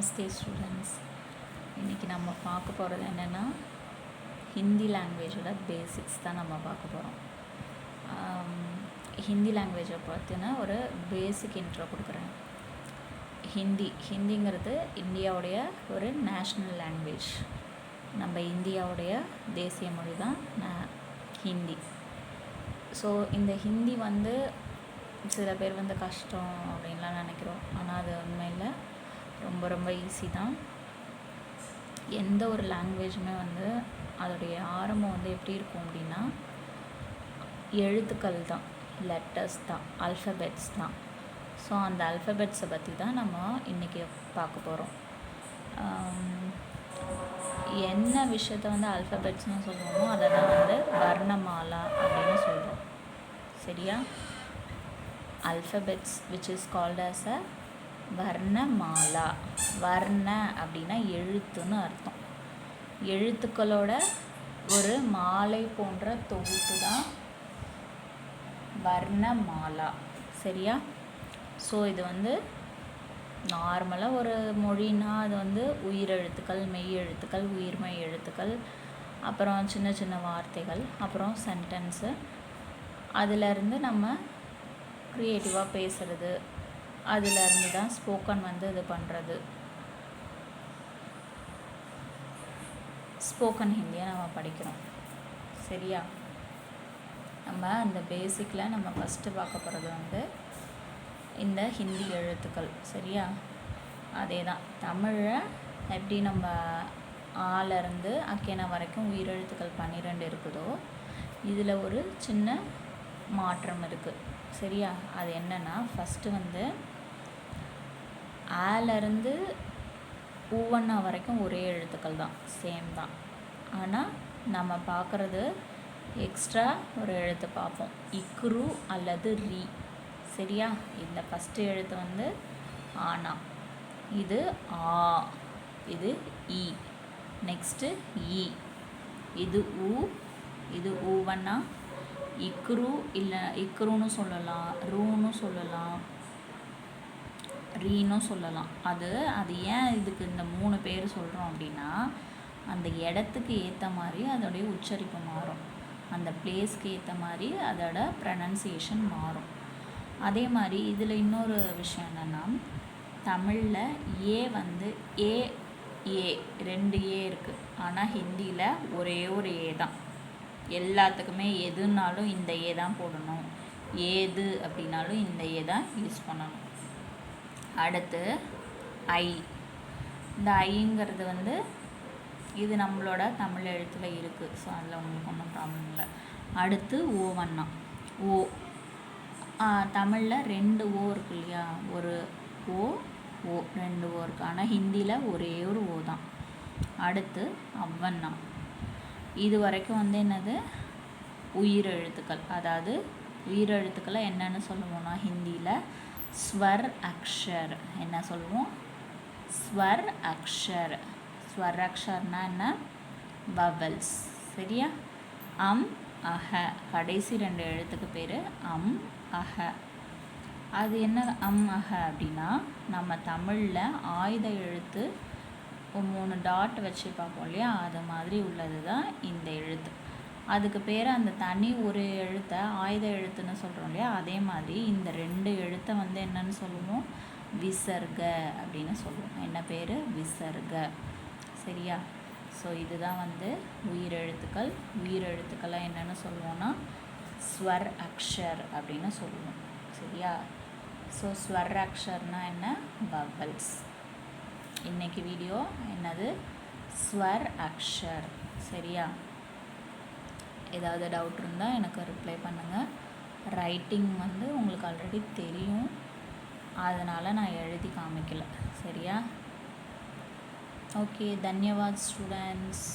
நமஸ்தே students. இன்றைக்கி நம்ம பார்க்க போகிறது என்னென்னா ஹிந்தி லாங்குவேஜோட பேசிக்ஸ் தான் நம்ம பார்க்க போகிறோம். ஹிந்தி லாங்குவேஜை பற்றின ஒரு பேசிக் இன்ட்ரோ கொடுக்குறேன். ஹிந்திங்கிறது இந்தியாவுடைய ஒரு நேஷ்னல் லாங்குவேஜ். நம்ம இந்தியாவுடைய தேசிய மொழி தான் ஹிந்தி. ஸோ இந்த ஹிந்தி சில பேர் கஷ்டம் அப்படின்லாம் நினைக்கிறோம். ஆனால் அது உண்மையில் ரொம்ப ரொம்ப ஈஸி தான். எந்த ஒரு லாங்குவேஜுமே அதோடைய ஆரம்பம் எப்படி இருக்கும் அப்படின்னா எழுத்துக்கள் தான், லெட்டர்ஸ் தான், அல்ஃபபெட்ஸ் தான். ஸோ அந்த அல்ஃபபெட்ஸை பற்றி தான் நம்ம இன்றைக்கி பார்க்க போகிறோம். என்ன விஷயத்த அல்ஃபபெட்ஸ்னு சொல்லுவோமோ அதை தான் வர்ணமாலா அப்படின்னு சொல்கிறோம். சரியா? Alphabets which is called as a varnamala. வர்ண அப்படின்னா எழுத்துன்னு அர்த்தம். எழுத்துக்களோட ஒரு மாலை போன்ற தொகுப்பு தான் வர்ணமாலா. சரியா? ஸோ இது நார்மலாக ஒரு மொழின்னா அது உயிரெழுத்துக்கள், மெய் எழுத்துக்கள், உயிர்மெய் எழுத்துக்கள், அப்புறம் சின்ன சின்ன வார்த்தைகள், அப்புறம் சென்டென்ஸு. அதிலேருந்து நம்ம க்ரியேட்டிவாக பேசுகிறது, அதிலேருந்து தான் ஸ்போக்கன் இது பண்ணுறது. ஸ்போக்கன் ஹிந்தியை நம்ம படிக்கிறோம். சரியா? நம்ம அந்த பேசிக்கில் நம்ம ஃபஸ்ட்டு பார்க்க போகிறது இந்த ஹிந்தி எழுத்துக்கள். சரியா? அதே தான் தமிழில் எப்படி நம்ம ஆலேருந்து அக்கேனா வரைக்கும் உயிரெழுத்துக்கள் 12 இருக்குதோ, இதில் ஒரு சின்ன மாற்றம் இருக்குது. சரியா? அது என்னென்னா ஃபஸ்ட்டு ஆலேருந்து ஊவண்ணா வரைக்கும் ஒரே எழுத்துக்கள் தான், சேம் தான். ஆனால் நம்ம பார்க்குறது எக்ஸ்ட்ரா ஒரு எழுத்து பார்ப்போம், இக்ரு அல்லது ரீ. சரியா? இந்த ஃபஸ்ட்டு எழுத்து ஆனா, இது ஆ, இது இ, நெக்ஸ்ட்டு இ, இது ஊ, இது ஊவண்ணா, இக்ரு இல்லை இக்ருன்னு சொல்லலாம், ரூன்னு சொல்லலாம், ரீன்னு சொல்லலாம். அது ஏன் இதுக்கு இந்த 3 பேர் சொல்கிறோம் அப்படின்னா அந்த இடத்துக்கு ஏற்ற மாதிரி அதோடைய உச்சரிப்பு மாறும், அந்த பிளேஸ்க்கு ஏற்ற மாதிரி அதோட ப்ரனன்சியேஷன் மாறும். அதே மாதிரி இதில் இன்னொரு விஷயம் என்னென்னா தமிழில் ஏ ஏ ஏ 2 ஏ இருக்குது. ஆனால் ஹிந்தியில் ஒரே ஒரு ஏ தான். எல்லாத்துக்குமே எதுனாலும் இந்த ஏ தான் போடணும், ஏது அப்படின்னாலும் இந்த ஏ தான் யூஸ் பண்ணணும். அடுத்து ஐ. இந்த ஐங்கிறது இது நம்மளோட தமிழ் எழுத்தில் இருக்குது. ஸோ அதில் உங்களுக்கு ஒன்றும் ப்ராப்ளம் இல்லை. அடுத்து ஓவண்ணா, ஓ. தமிழில் 2 ஓ இருக்கு இல்லையா, ஒரு ஓ, ஓ 2 ஓ இருக்குது. ஆனால் ஹிந்தியில் ஒரே ஒரு ஓ தான். அடுத்து அவ்வண்ணா. இது வரைக்கும் என்னது உயிரெழுத்துக்கள். அதாவது உயிரெழுத்துக்களை என்னென்னு சொல்லுவோம்னா ஹிந்தியில் ஸ்வர் அக்ஷர். என்ன சொல்லுவோம்? ஸ்வர் அக்ஷர். ஸ்வர் அக்ஷர்னா என்ன? வவல்ஸ். சரியா? அம் அஹ, கடைசி 2 எழுத்துக்கு பேர் அம் அஹ. அது என்ன அம் அஹ அப்படின்னா நம்ம தமிழில் ஆயுத எழுத்து 3 டாட் வச்சு பார்ப்போம் இல்லையா, அது மாதிரி உள்ளது தான் இந்த எழுத்து. அதுக்கு பேர் அந்த தனி ஒரு எழுத்தை ஆயுத எழுத்துன்னு சொல்கிறோம் இல்லையா, அதே மாதிரி இந்த 2 எழுத்தை என்னன்னு சொல்லுவோம்? விசர்க அப்படின்னு சொல்லுவோம். என்ன பேர்? விசர்க. சரியா? ஸோ இதுதான் உயிரெழுத்துக்கள். உயிரெழுத்துக்களை என்னென்னு சொல்லுவோம்னா ஸ்வர் அக்ஷர் அப்படின்னு சொல்லுவோம். சரியா? ஸோ ஸ்வர் அக்ஷர்னா என்ன? வவல்ஸ். இன்றைக்கி வீடியோ என்னது? ஸ்வர் அக்ஷர். சரியா? ஏதாவது டவுட் இருந்தால் எனக்கு ரிப்ளை பண்ணுங்கள். ரைட்டிங் உங்களுக்கு ஆல்ரெடி தெரியும், அதனால் நான் எழுதி காமிக்கல. சரியா? ஓகே, தன்யவாத் ஸ்டூடெண்ட்ஸ்.